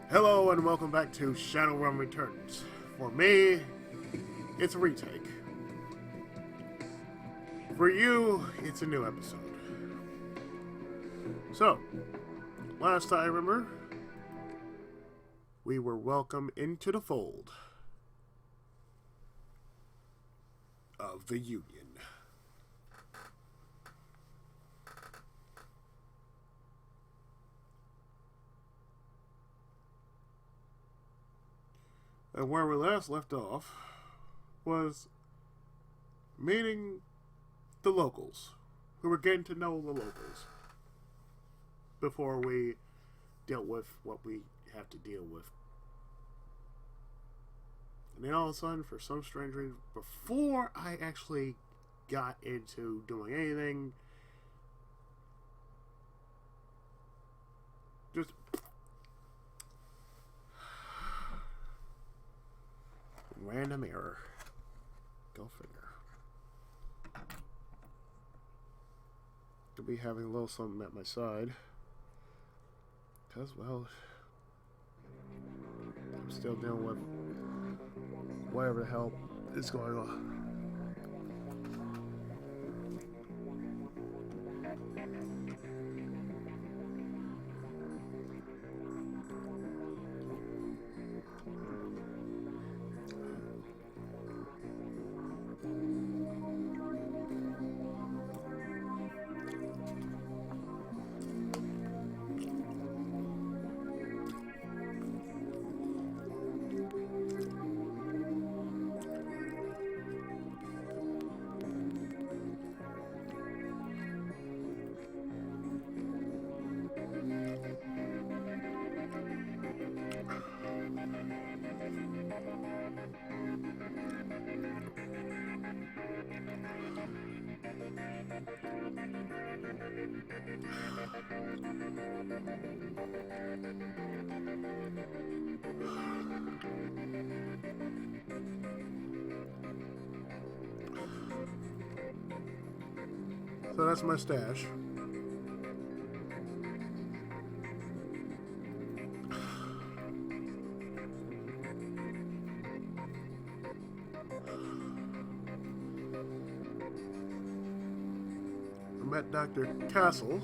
Hello and welcome back to Shadowrun Returns. For me, it's a retake. For you, it's a new episode. So, last I remember, we were welcomed into the fold of the Union. And where we last left off was meeting the locals. We were getting to know the locals before we dealt with what we have to deal with. And then all of a sudden, for some strange reason, before I actually got into doing anything, just random error. Go figure. Could be having a little something at my side. Because, well, I'm still dealing with whatever the hell is going on. So that's my stash. I met Dr. Castle.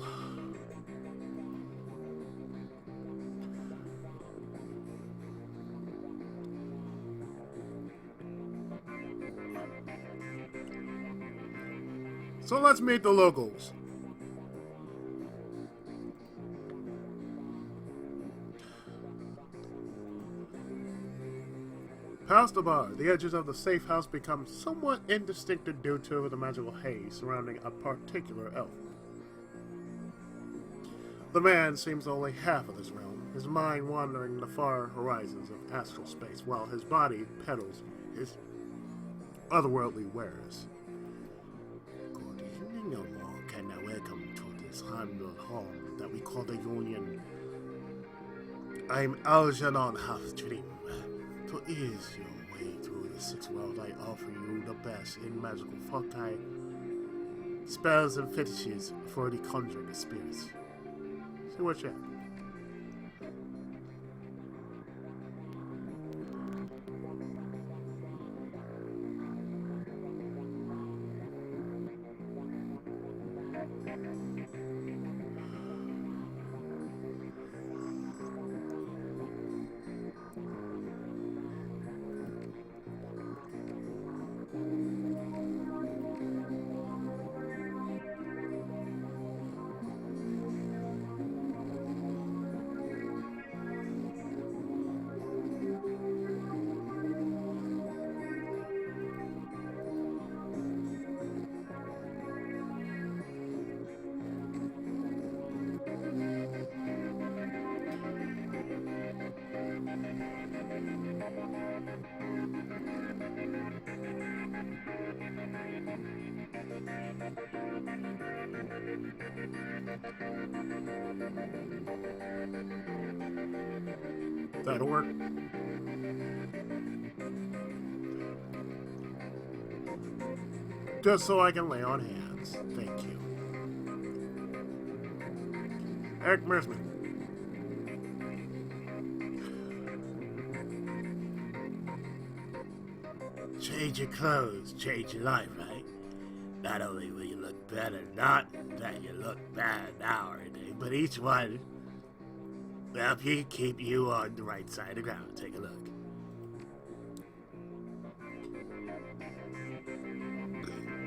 So let's meet the locals. Past the bar, the edges of the safe house become somewhat indistinct due to the magical haze surrounding a particular elf. The man seems only half of this realm, his mind wandering the far horizons of astral space, while his body peddles his otherworldly wares. Good evening, all, and welcome to this humble home that we call the Union. I'm Algernon Half-Dream. To ease your way through the sixth world, I offer you the best in magical foci, spells and fetishes for the conjuring of spirits. See what's that? That'll work. Just so I can lay on hands. Thank you. Eric Mersman. Change your clothes, change your life, right? Not only will you look better, not that you look bad now or anything, but each one will help you keep you on the right side of the ground. Take a look.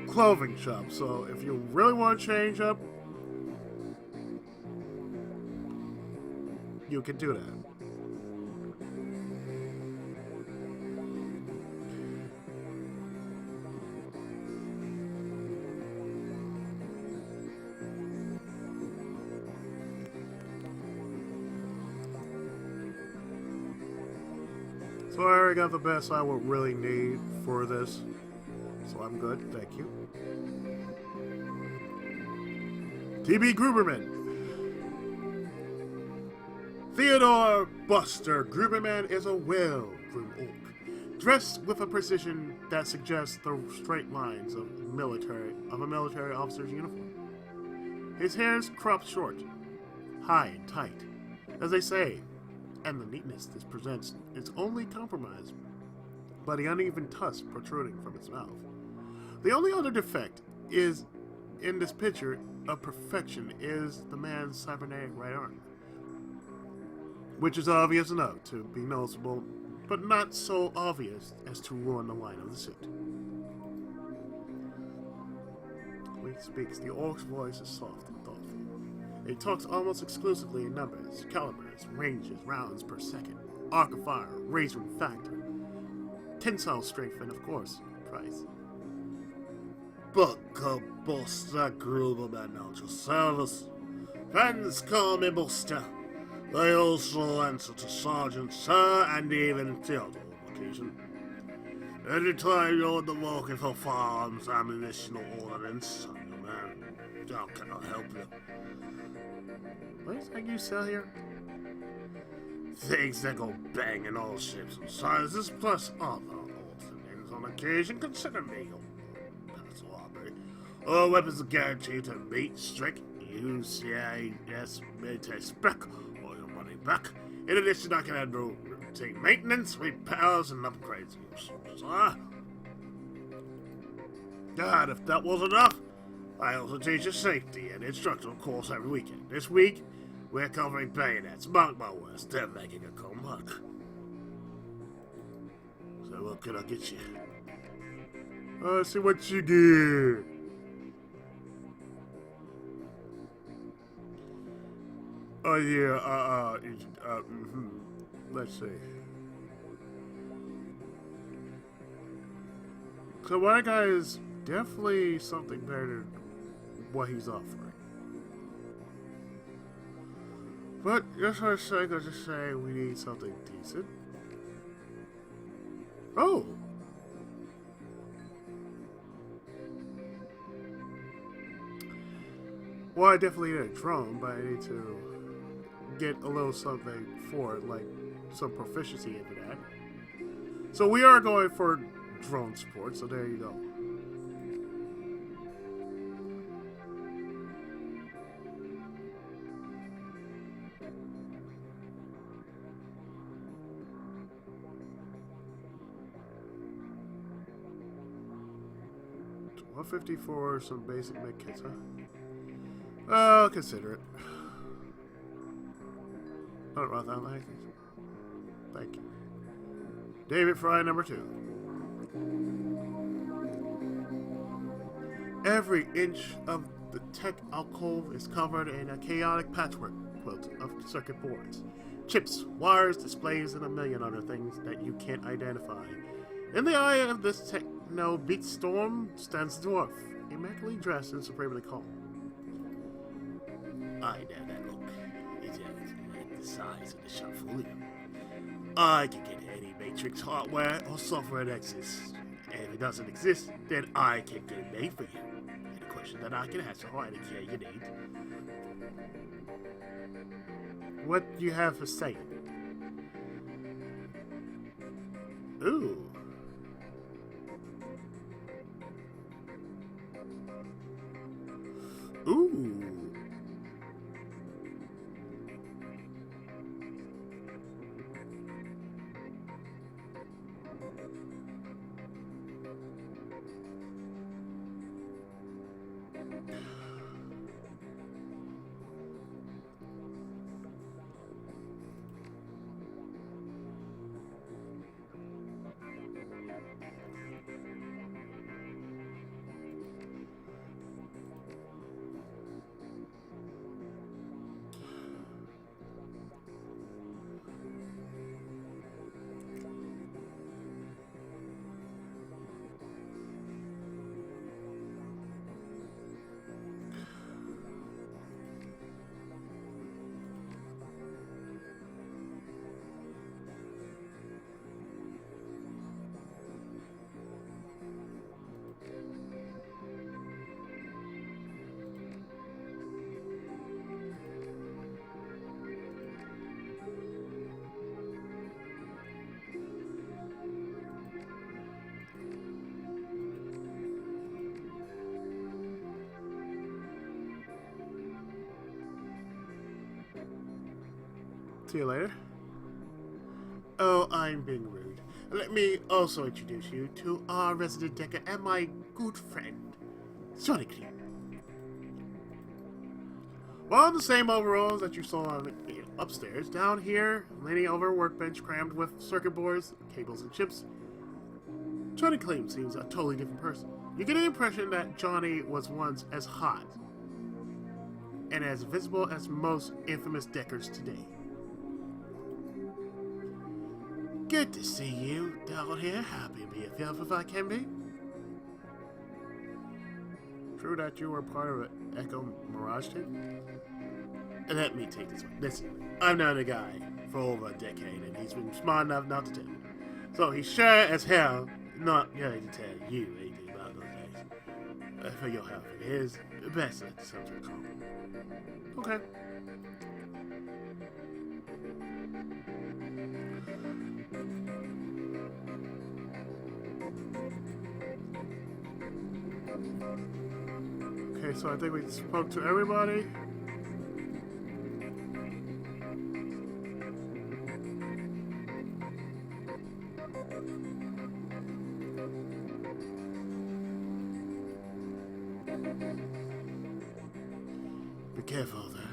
Clothing shop, so if you really want to change up, you can do that. So I already got the best I would really need for this. So I'm good, thank you. T.B. Gruberman. Theodore Buster Gruberman is a well-groomed orc, dressed with a precision that suggests the straight lines of a military officer's uniform. His hair is cropped short, high and tight, as they say, and the neatness this presents is only compromised by the uneven tusk protruding from its mouth. The only other defect is in this picture of perfection is the man's cybernetic right arm, which is obvious enough to be noticeable, but not so obvious as to ruin the line of the suit. When he speaks, the orc's voice is soft and thoughtful. He talks almost exclusively in numbers, calibers, ranges, rounds per second, arc of fire, razor factor, tensile strength, and of course, price. Buster Gruberman at your service. Friends call me Buster. They also answer to Sergeant, Sir, and even Theodore on occasion. Anytime you're the walking for farms, ammunition, or ordnance, I'm your man. How can I help you? What is that you sell here? Things that go bang in all shapes and sizes, plus other odds and ends on occasion. Consider me your personal armory. All weapons are guaranteed to meet strict UCAS military spec or your money back. In addition, I can handle routine maintenance, repairs, and upgrades. Sir? God, if that wasn't enough, I also teach a safety and instructional course every weekend. This week, we're covering bayonets. Mark my words, they're making a comeback. So what can I get you? See what you get. Oh yeah, let's see. So my guy is definitely something better than what he's offering. But just for the sake of just saying we need something decent. Oh! Well, I definitely need a drone, but I need to get a little something for it, like some proficiency into that. So we are going for drone support, so there you go. $150 for some basic med kits, huh? I'll consider it. Not write down like this. Thank you. David Fry, number 2. Every inch of the tech alcove is covered in a chaotic patchwork quilt of circuit boards, chips, wires, displays, and a million other things that you can't identify. In the eye of this techno-beat storm stands the dwarf, immaculately dressed and supremely calm. I know that look. It's the size of the shop for you. I can get any Matrix hardware or software that exists. And if it doesn't exist, then I can get it made for you. And a question that I can answer or any care you need. What do you have to say? Ooh. Ooh. See you later. Oh, I'm being rude. Let me also introduce you to our resident decker and my good friend, Sonic. Well, the same overalls that you saw on, upstairs. Down here, leaning over a workbench crammed with circuit boards, cables, and chips, Johnny Clean seems a totally different person. You get the impression that Johnny was once as hot and as visible as most infamous deckers today. Good to see you down here. Happy to be a field if I can be. True that you were part of an Echo Mirage team? Let me take this one. Listen, I've known a guy for over a decade, and he's been smart enough not to tell me. So he's sure as hell not going to tell you anything about those days. For your health, it is best that something calm. Okay. Okay, so I think we spoke to everybody. Be careful there.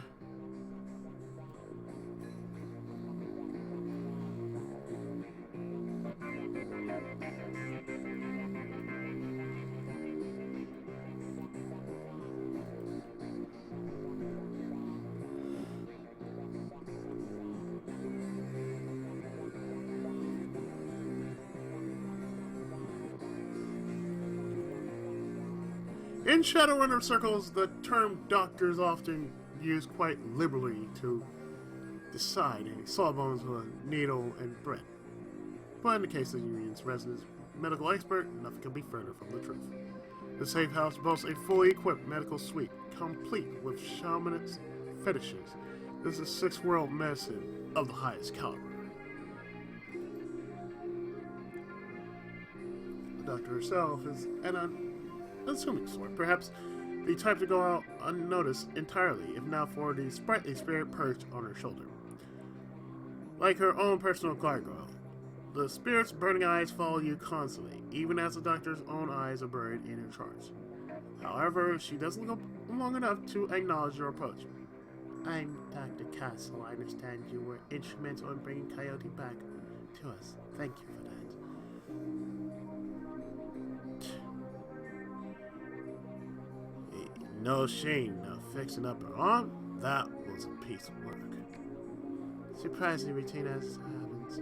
In Shadowrunner circles, the term doctor is often used quite liberally to decide a sawbones with a needle and thread. But in the case of Union's resident medical expert, nothing can be further from the truth. The safe house boasts a fully equipped medical suite, complete with shamanist fetishes. This is sixth world medicine of the highest caliber. The doctor herself is an unassuming sort, perhaps the type to go out unnoticed entirely, if not for the sprightly spirit perched on her shoulder. Like her own personal gargoyle, the spirit's burning eyes follow you constantly, even as the doctor's own eyes are buried in her charts. However, she doesn't look up long enough to acknowledge your approach. I'm Dr. Castle. I understand you were instrumental in bringing Coyote back to us. Thank you for that. No shame, no fixing up her arm. That was a piece of work. Surprisingly routine as it happens.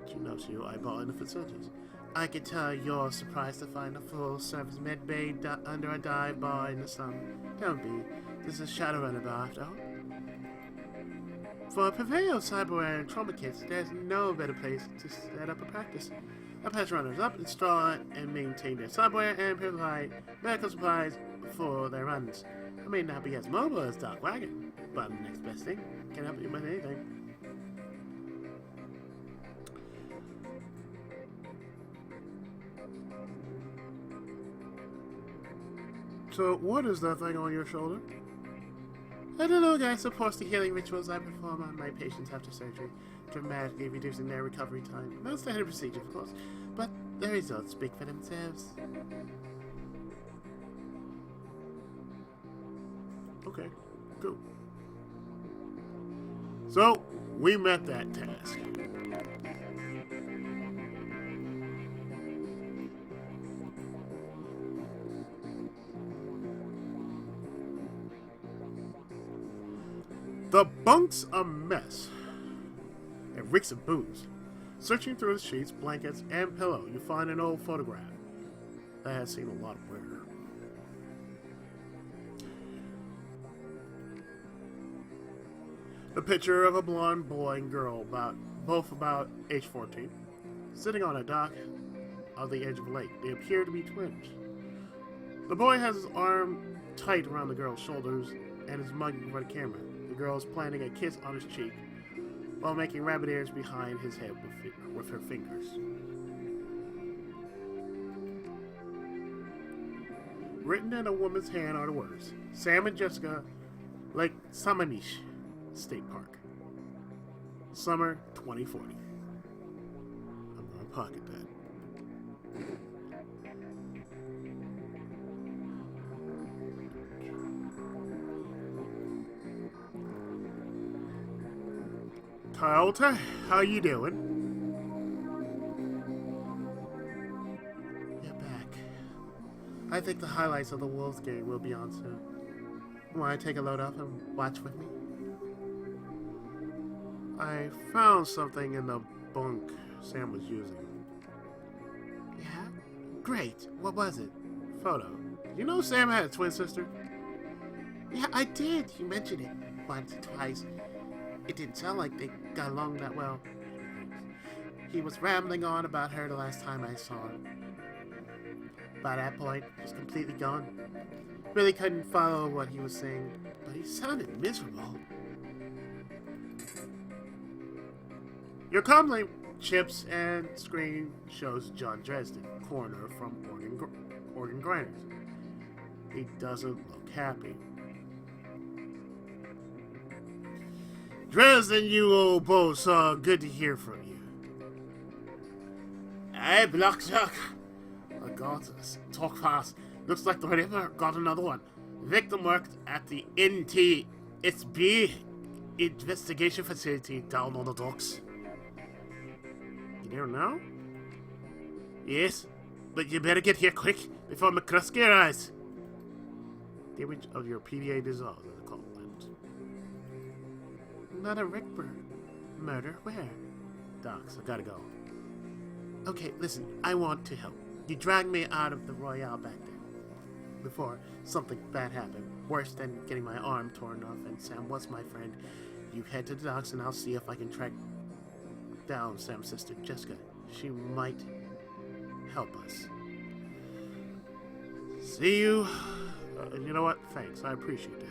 She knows you eyeballing the facilities. I can tell you're surprised to find a full-service med bay under a dive bar in the sun. Don't be. This is Shadowrun bar after all. For a purveyor of cyberware and trauma kits, there's no better place to set up a practice. I patch runners up, install and maintain their cyberware, and provide medical supplies for their runs. I may not be as mobile as Doc Wagon, but I'm the next best thing. Can help you with anything. So, what is that thing on your shoulder? I don't know, guys. Supports the healing rituals I perform on my patients after surgery, dramatically reducing their recovery time. No standard procedure, of course, but the results speak for themselves. Okay, cool. So, we met that task. The bunk's a mess. It reeks of booze. Searching through the sheets, blankets, and pillow, you find an old photograph that has seen a lot of wear. The picture of a blonde boy and girl, both about age 14, sitting on a dock on the edge of a lake. They appear to be twins. The boy has his arm tight around the girl's shoulders and is mugging for the camera. The girl is planting a kiss on his cheek while making rabbit ears behind his head with her fingers. Written in a woman's hand are the words, Sam and Jessica, Lake Sammamish State Park. Summer 2040. I'm gonna pocket that. Coyote, how you doing? You're back. I think the highlights of the Wolves game will be on soon. Want to take a load off and watch with me? I found something in the bunk Sam was using. Yeah? Great. What was it? Photo. You know Sam had a twin sister? Yeah, I did. You mentioned it once or twice. It didn't sound like they got along that well. He was rambling on about her the last time I saw him. By that point, he was completely gone. Really couldn't follow what he was saying, but he sounded miserable. Your comlink chips and screen shows John Dresden, coroner from Organ Grinders. He doesn't look happy. Dresden, you old boss, good to hear from you. Hey, Blockchuck. Oh, God, talk fast. Looks like the Ripper got another one. Victim worked at the NTSB investigation facility down on the docks. You don't know? Yes, but you better get here quick before McCluskey arrives. Damage of your PDA dissolves as a call went. Not a Rickbird. Murder? Where? Docs, I gotta go. Okay, listen, I want to help. You dragged me out of the Royale back there. Before something bad happened. Worse than getting my arm torn off, and Sam was my friend. You head to the docks and I'll see if I can track down Sam's sister, Jessica. She might help us. See you. You know what? Thanks. I appreciate that.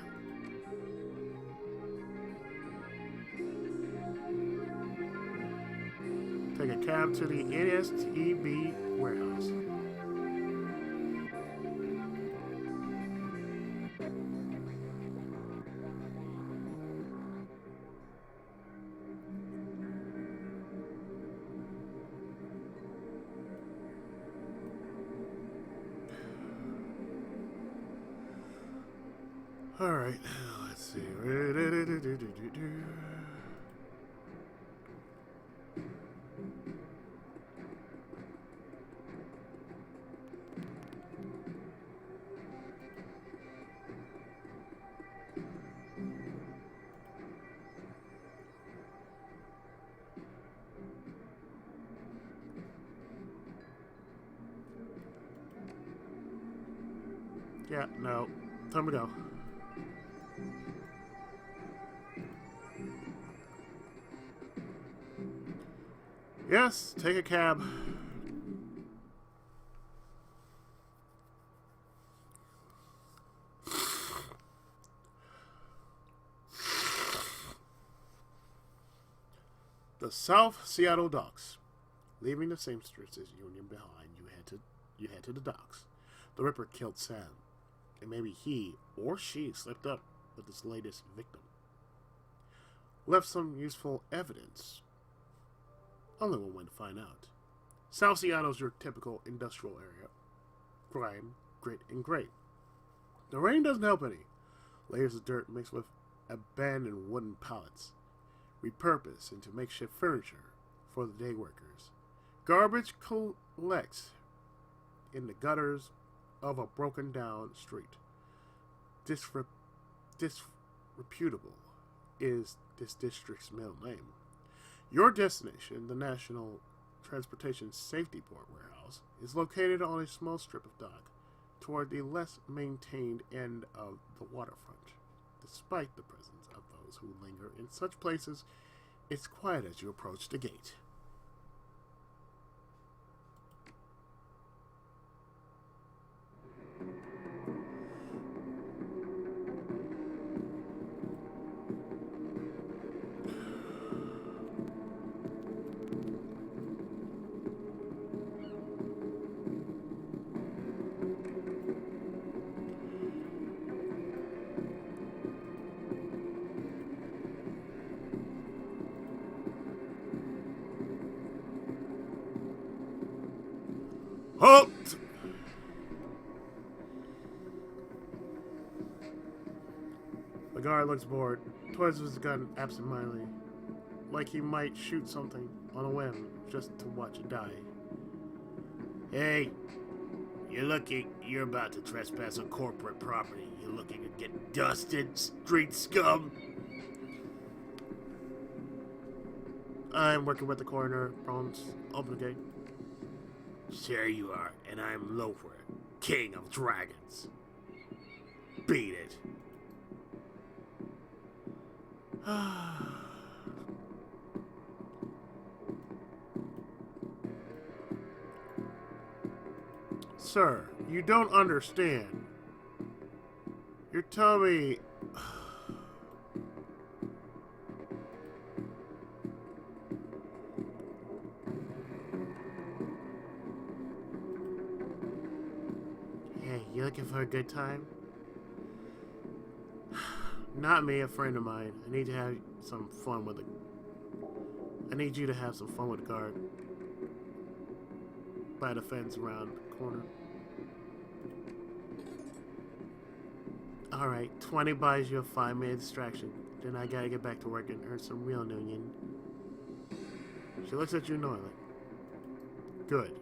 Take a cab to the NSTB warehouse. Alright, let's see. Yeah, no. Time to go. Yes, take a cab. The South Seattle docks. Leaving the seamstresses union behind, you head to the docks. The Ripper killed Sam, and maybe he or she slipped up with his latest victim. Left some useful evidence. Only one way to find out. South Seattle's your typical industrial area. Crime, grit, and great. The rain doesn't help any. Layers of dirt mixed with abandoned wooden pallets, repurposed into makeshift furniture for the day workers. Garbage collects in the gutters of a broken down street. Disreputable is this district's middle name. Your destination, the National Transportation Safety Board warehouse, is located on a small strip of dock toward the less maintained end of the waterfront. Despite the presence of those who linger in such places, it's quiet as you approach the gate. Halt! The guard looks bored, toys his gun absentmindedly, like he might shoot something on a whim just to watch it die. Hey, you're about to trespass on corporate property. You're looking to get dusted, street scum. I'm working with the coroner. Bones, open the gate. Sure you are, and I'm Lofer, king of dragons. Beat it. Sir, you don't understand. You're telling me... Hey, you looking for a good time? Not me, a friend of mine. I need to have some fun with it. I need you to have some fun with the guard. By the fence around the corner. Alright, 20 buys you a 5-minute distraction. Then I gotta get back to work and earn some real union. She looks at you knowingly. Good.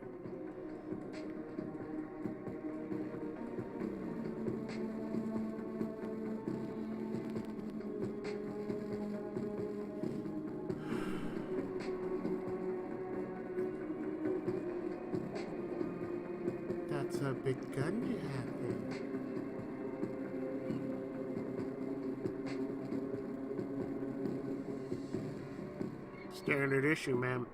That's a big gun you have there. Standard issue, ma'am.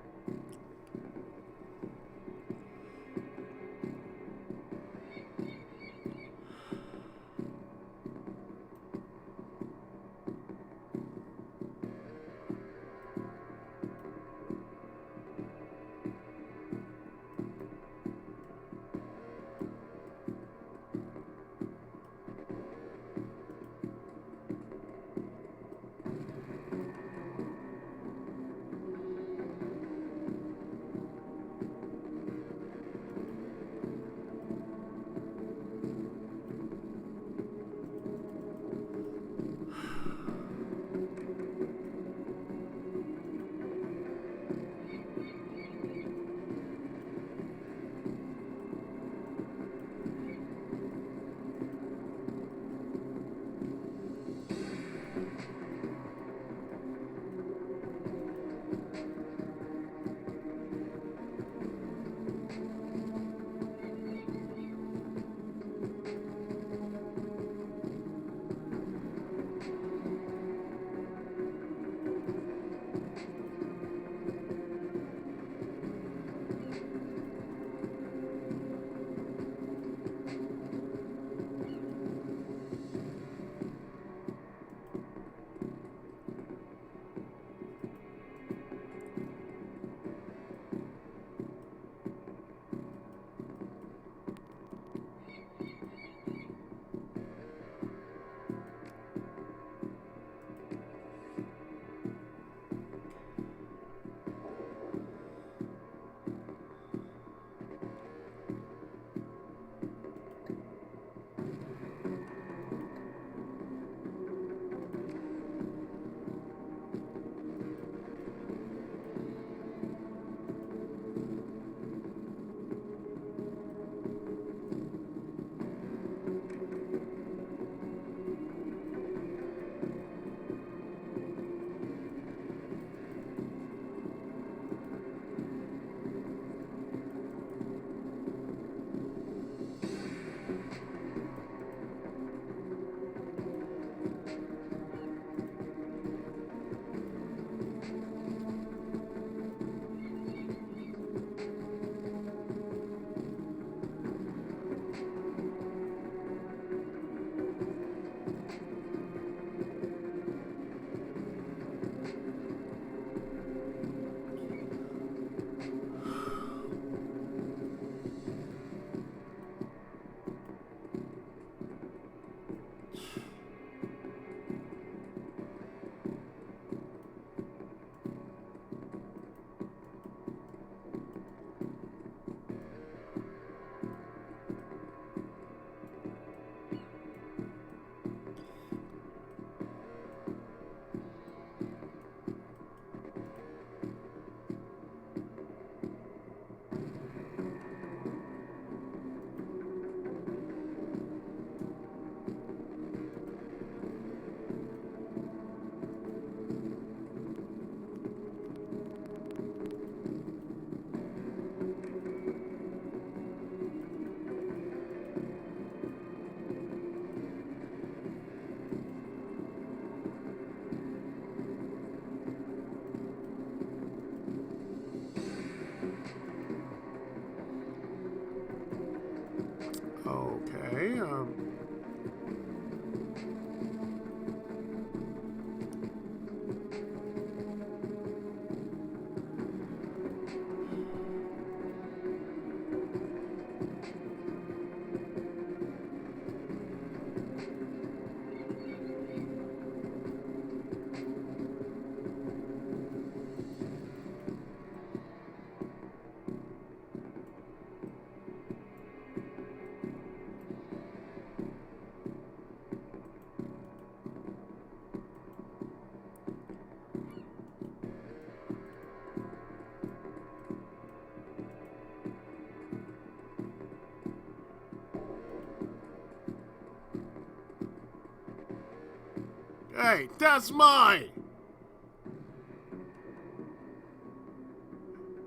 Hey, that's mine!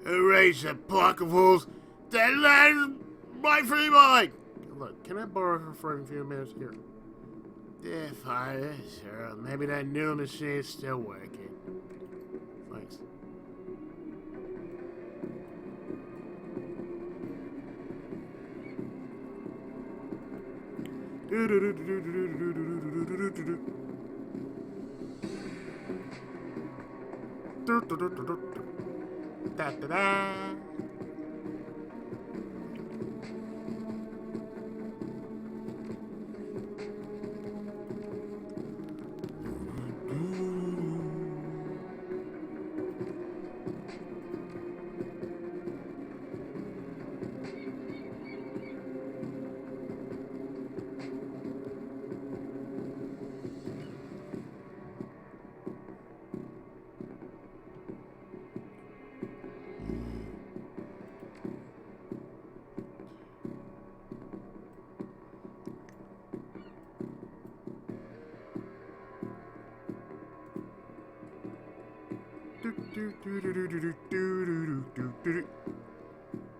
Erase that block of holes. That land is my free mind. Look, can I borrow her for a few minutes here? Yeah, fine, sure. Maybe that new machine is still working. Thanks. Da da da.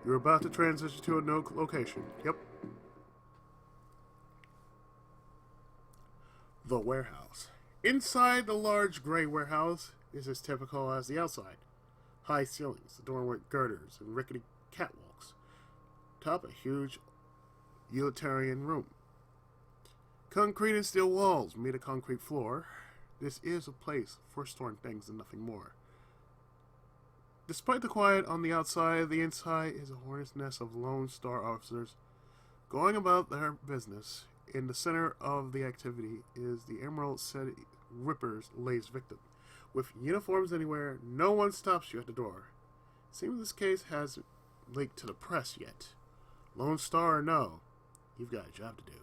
You're about to transition to a no location. Yep. The warehouse. Inside the large gray warehouse is as typical as the outside. High ceilings, adorned with girders and rickety catwalks. Top a huge utilitarian room. Concrete and steel walls meet a concrete floor. This is a place for storing things and nothing more. Despite the quiet on the outside, the inside is a hornet's nest of Lone Star officers going about their business. In the center of the activity is the Emerald City Ripper's latest victim. With uniforms anywhere, no one stops you at the door. It seems this case hasn't leaked to the press yet. Lone Star or no, you've got a job to do.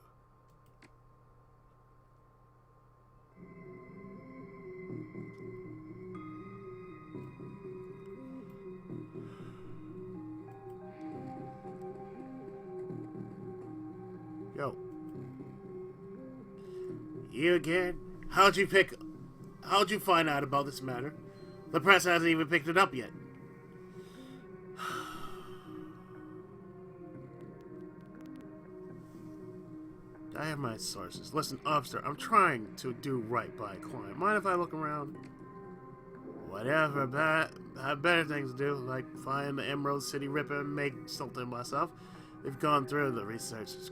Yo. You again? How'd you find out about this matter? The press hasn't even picked it up yet. I have my sources. Listen, officer, I'm trying to do right by a client. Mind if I look around? Whatever, I have better things to do, like find the Emerald City Ripper and make something myself. They've gone through the researcher's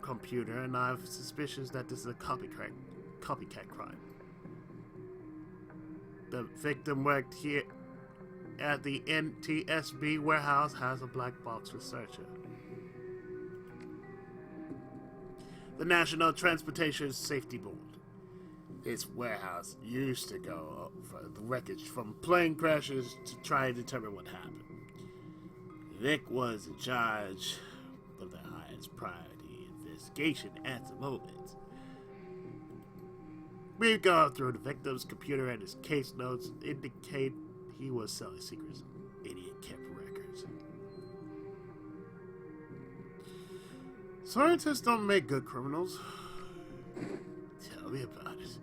computer, and I have suspicions that this is a copycat crime. The victim worked here at the NTSB warehouse, has a black box researcher. The National Transportation Safety Board. This warehouse used to go over the wreckage from plane crashes to try and determine what happened. Vic was in charge of the highest priority investigation at the moment. We've gone through the victim's computer, and his case notes indicate he was selling secrets. Idiot kept records. Scientists don't make good criminals. Tell me about it.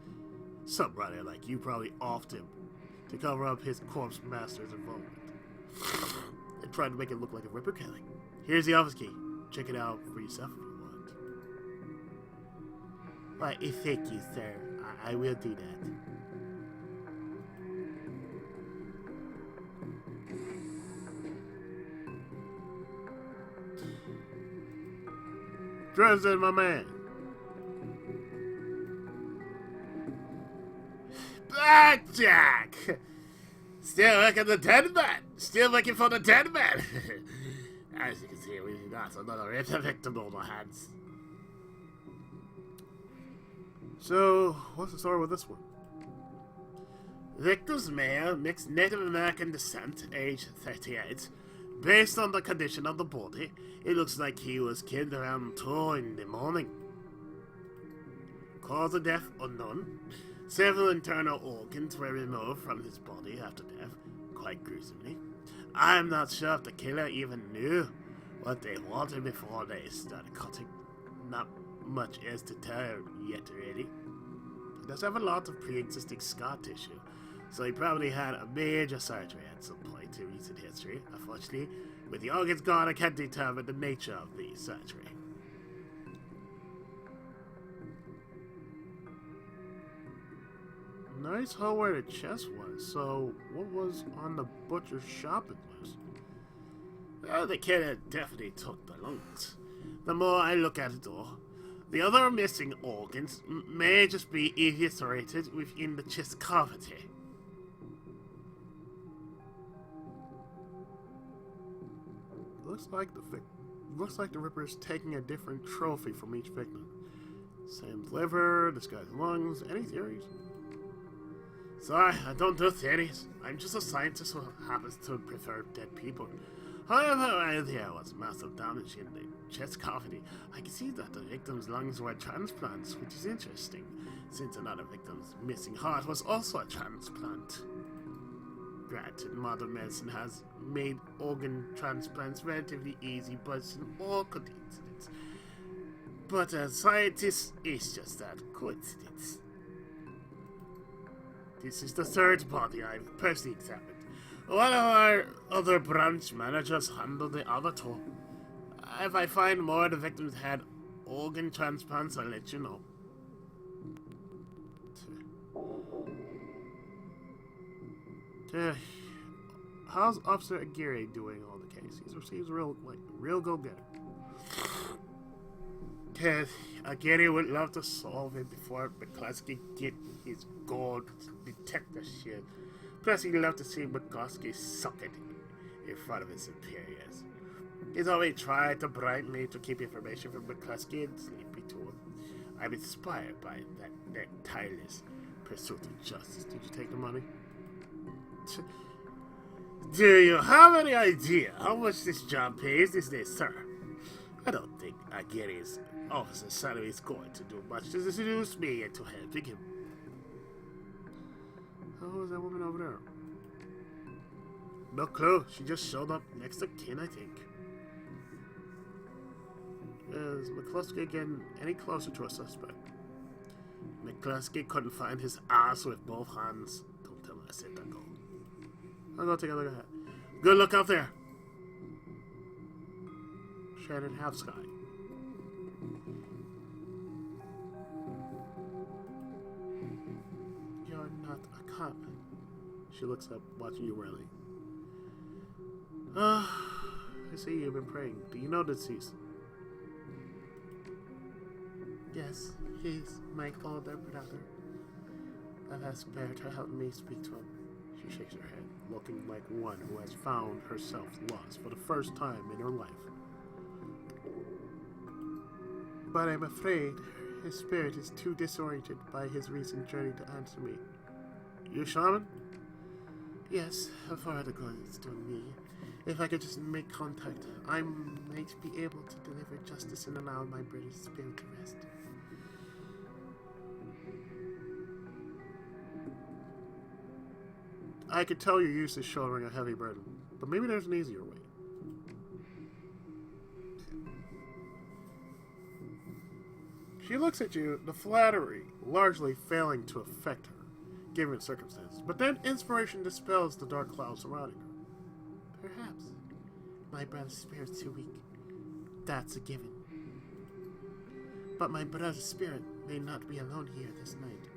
Some writer like you probably offed him to cover up his corpse master's involvement. And tried to make it look like a Ripper killing. Here's the office key. Check it out for yourself if you want. Why, thank you, sir. I will do that. Dresden, my man. Blackjack! Still looking the dead man! Still looking for the dead man! As you can see, we've got another Ripper victim on our hands. So, what's the story with this one? Victor's male, mixed Native American descent, age 38. Based on the condition of the body, it looks like he was killed around 2 in the morning. Cause of death unknown. Several internal organs were removed from his body after death, quite gruesomely. I'm not sure if the killer even knew what they wanted before they started cutting. Not much is to tell yet, really. He does have a lot of pre-existing scar tissue, so he probably had a major surgery at some point in recent history. Unfortunately, with the organs gone, I can't determine the nature of the surgery. Nice how where the chest was. So, what was on the butcher's shopping list? Well, the killer definitely took the lungs. The more I look at it though, the other missing organs may just be eviscerated within the chest cavity. Looks like the Ripper is taking a different trophy from each victim. Sam's liver, this guy's lungs. Any theories? Sorry, I don't do theories. I'm just a scientist who happens to prefer dead people. However, while there was massive damage in the chest cavity, I can see that the victim's lungs were transplants, which is interesting, since another victim's missing heart was also a transplant. Granted, modern medicine has made organ transplants relatively easy, but it's an awkward incident. But as scientists, it's just that coincidence. This is the third body I've personally examined. One of our other branch managers handled the other two. If I find more of the victims had organ transplants, I'll let you know. How's Officer Aguirre doing on the case? He's real go-getter. Aguirre would love to solve it before McCluskey get his gold detector shit. Plus, he'd love to see McCluskey suck it in front of his superiors. He's always tried to bribe me to keep information from McCluskey and sleepy to him. I'm inspired by that tireless pursuit of justice. Did you take the money? Do you have any idea how much this job pays these days, sir? I don't think Aguirre's officer's salary is going to do much to seduce me into helping him. Who is that woman over there? No clue. She just showed up next to Ken, I think. Is McCluskey getting any closer to a suspect? McCluskey couldn't find his ass with both hands. Don't tell me I said that, go. I'll go take a look at that. Good luck out there. Shannon Half-Sky. You're not a cop. She looks up, watching you rally. I see you've been praying. Do you know the deceased? Yes, he's my older brother. I've asked Bear to help me speak to him. She shakes her head, looking like one who has found herself lost for the first time in her life. But I'm afraid his spirit is too disoriented by his recent journey to answer me. You shaman? Yes, a father god is doing me. If I could just make contact, I might be able to deliver justice and allow my brother's spirit to rest. I could tell you're used to shouldering a heavy burden, but maybe there's an easier way. She looks at you, the flattery largely failing to affect her, given circumstances, but then inspiration dispels the dark clouds surrounding her. Perhaps my brother's spirit's too weak. That's a given. But my brother's spirit may not be alone here this night.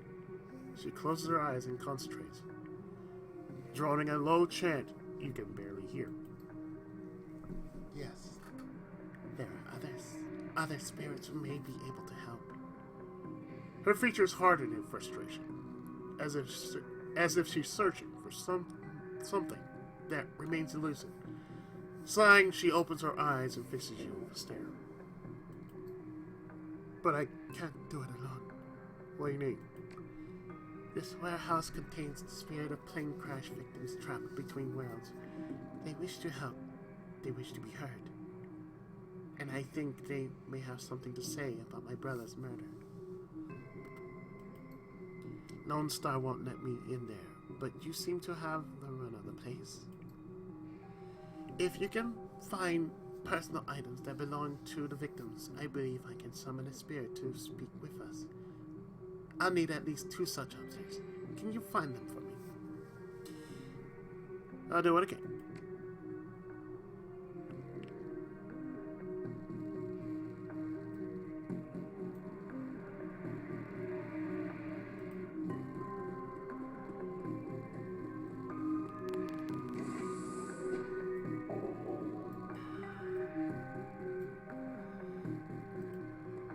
She closes her eyes and concentrates, droning a low chant you can barely hear. Yes, there are other spirits who may be able to help. Her features harden in frustration, as if she's searching for something that remains elusive. Sighing, she opens her eyes and fixes you with a stare. But I can't do it alone. What do you need? This warehouse contains the spirit of plane crash victims trapped between worlds. They wish to help. They wish to be heard. And I think they may have something to say about my brother's murder. Lone Star won't let me in there, but you seem to have the run of the place. If you can find personal items that belong to the victims, I believe I can summon a spirit to speak with us. I'll need at least 2 such objects. Can you find them for me? I'll do what I can.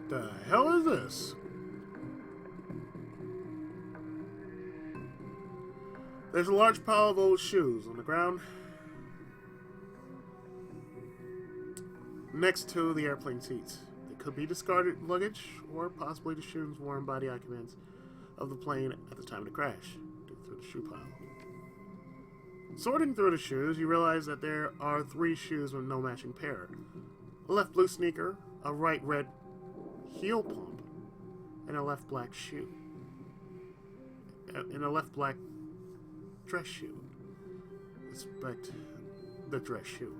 The hell is this? There's a large pile of old shoes on the ground next to the airplane seats. They could be discarded luggage or possibly the shoes worn by the occupants of the plane at the time of the crash. Dig through the shoe pile. Sorting through the shoes, you realize that there are 3 shoes with no matching pair. A left blue sneaker, a right red heel pump, and a left black shoe. And a left black dress shoe. Inspect the dress shoe.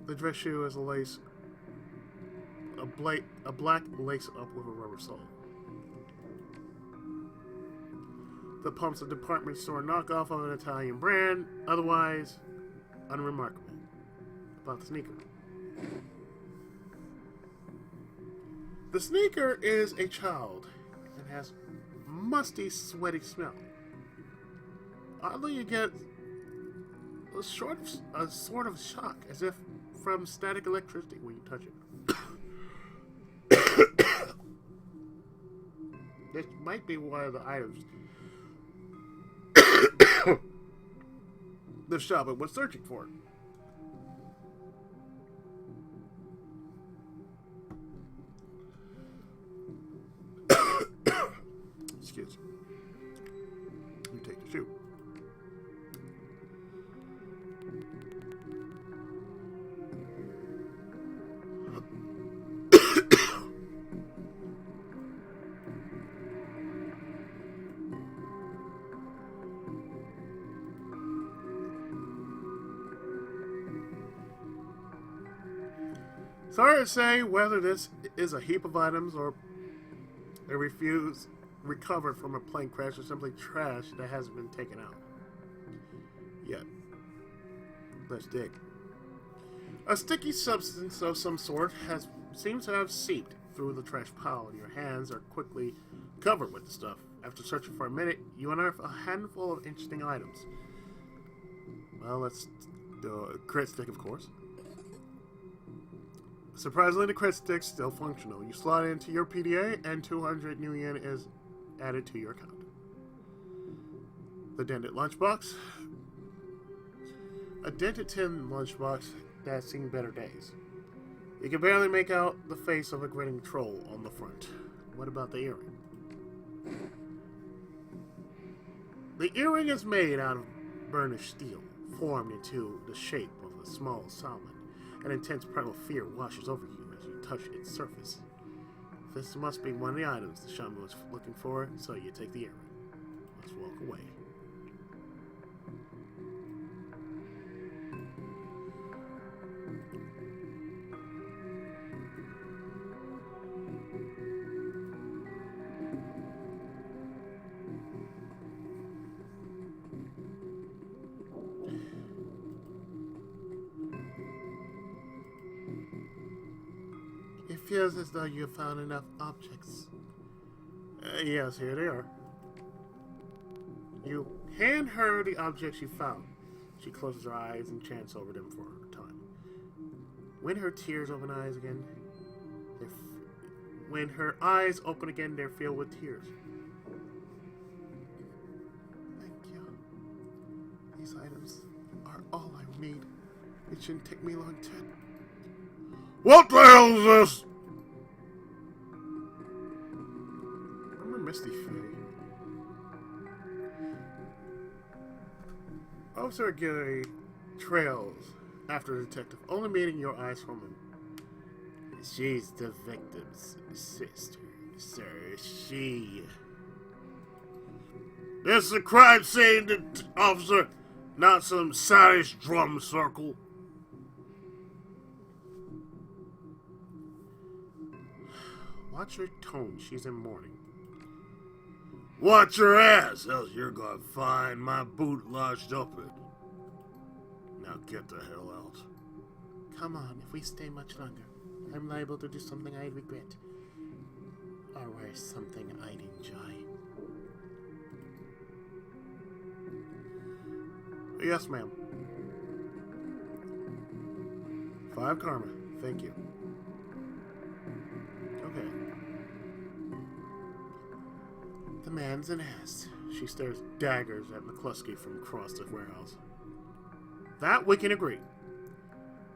The dress shoe is a black lace up with a rubber sole. The pump's a department store knockoff of an Italian brand, otherwise unremarkable. About the sneaker. The sneaker is a child and has musty, sweaty smell. Oddly, you get a sort of shock, as if from static electricity when you touch it. This might be one of the items the shopper was searching for. Excuse me. You take the shoe. Sorry to say whether this is a heap of items or a recovered from a plane crash or simply trash that hasn't been taken out yet. Let's dig. A sticky substance of some sort seems to have seeped through the trash pile, and your hands are quickly covered with the stuff. After searching for a minute, you unearth a handful of interesting items. Well, let's do a crit stick, of course. Surprisingly, the credit stick's still functional. You slot it into your PDA, and 200 new yen is added to your account. The dented lunchbox. A dented tin lunchbox that's seen better days. You can barely make out the face of a grinning troll on the front. What about the earring? The earring is made out of burnished steel, formed into the shape of a small salmon. An intense primal fear washes over you as you touch its surface. This must be one of the items the shaman was looking for, so you take the earring. Let's walk away. It feels as though you have found enough objects. Yes, here they are. You hand her the objects you found. She closes her eyes and chants over them for a time. When her tears open eyes again, when her eyes open again, they're filled with tears. Thank you. These items are all I need. It shouldn't take me long to... What the hell is this? Remember Misty Fairy? Officer Gary trails after the detective, only meeting your eyes from him. She's the victim's sister, sir. She... This is a crime scene, officer, not some Scottish drum circle. Watch her tone. She's in mourning. Watch your ass, else you're gonna find my boot lodged open. Now get the hell out. Come on, if we stay much longer, I'm liable to do something I regret. Or worse, something I'd enjoy. Yes, ma'am. 5 karma. Thank you. Okay. The man's an ass. She stares daggers at McCluskey from across the warehouse. That we can agree.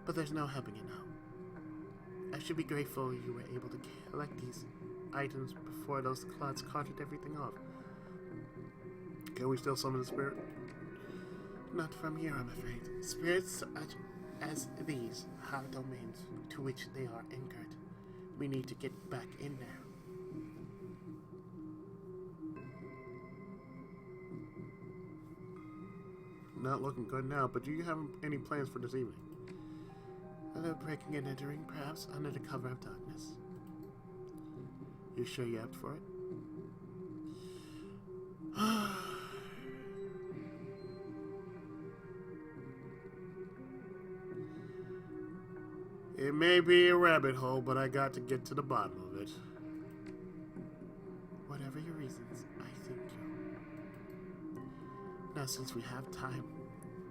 But there's no helping it now. I should be grateful you were able to collect these items before those clouds carted everything off. Can we still summon the spirit? Not from here, I'm afraid. Spirits such as these have domains to which they are anchored. We need to get back in there. Not looking good now, but do you have any plans for this evening? A little breaking and entering, perhaps under the cover of darkness. You sure you're up for it? It may be a rabbit hole, but I got to get to the bottom of it. Whatever your reasons, I think so. Now, since we have time,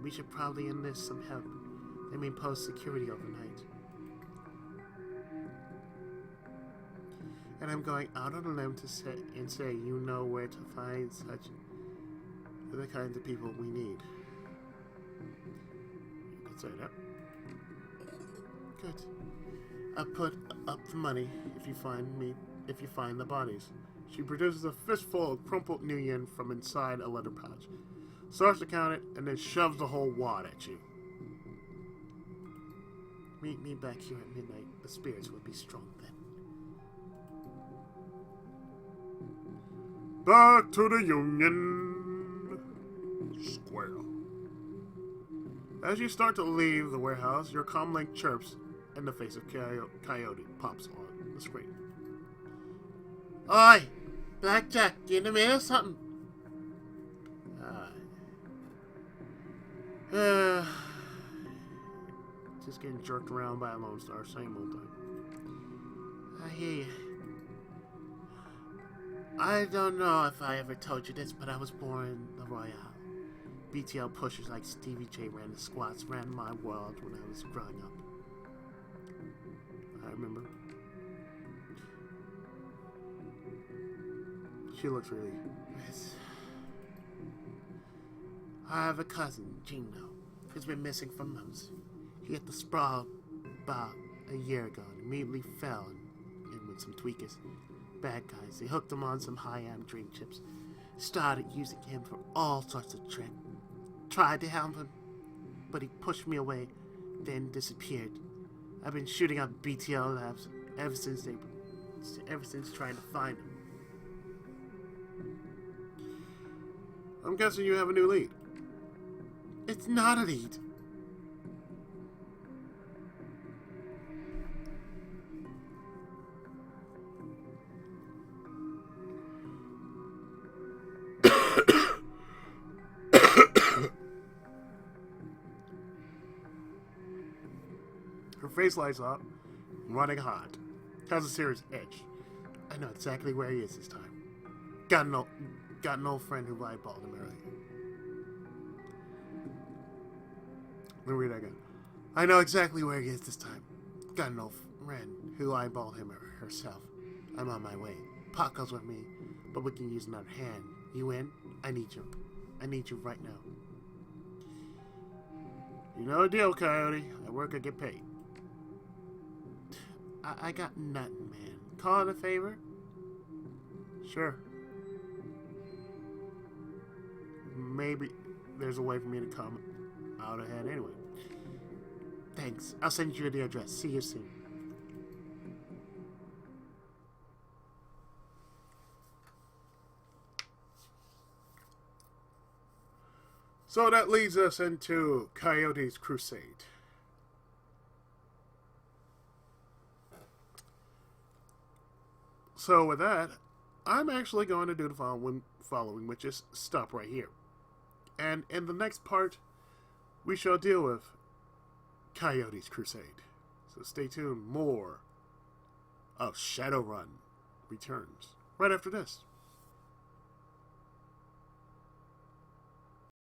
we should probably enlist some help. They may post security overnight. And I'm going out on a limb to say you know where to find such the kinds of people we need. You could say that. Good. I'll put up the money if you find the bodies. She produces a fistful of crumpled new yen from inside a leather pouch, starts to count it, and then shoves the whole wad at you. Meet me back here at midnight. The spirits will be strong then. Back to the Union Square. As you start to leave the warehouse, your comlink chirps, and the face of Coyote pops on the screen. Oi! Blackjack, you in the mail or something? Just getting jerked around by a Lone Star, same old thing. I hear you. I don't know if I ever told you this, but I was born the Royale. BTL pushers like Stevie J ran the squats, ran my world when I was growing up. I remember. She looks really... I have a cousin, Gino, who's been missing from months. He hit the sprawl about a year ago and immediately fell in with some tweakers. Bad guys. They hooked him on some high-end dream chips. Started using him for all sorts of tricks. Tried to help him, but he pushed me away, then disappeared. I've been shooting up BTL labs ever since trying to find him. I'm guessing you have a new lead. It's not a lead. Her face lights up, running hot. Has a serious edge. I know exactly where he is this time. Got an old friend who eyeballed him earlier. Let me read that again. I know exactly where he is this time. Got an old friend who eyeballed him herself. I'm on my way. Pot goes with me, but we can use another hand. You in? I need you. I need you right now. You know the deal, Coyote. I work, I get paid. I got nothing, man. Call it a favor? Sure. Maybe there's a way for me to come out ahead anyway. Thanks. I'll send you the address. See you soon. So that leads us into Coyote's crusade. So with that, I'm actually going to do the following, which is stop right here. And in the next part, we shall deal with Coyote's Crusade. So stay tuned. More of Shadowrun returns right after this.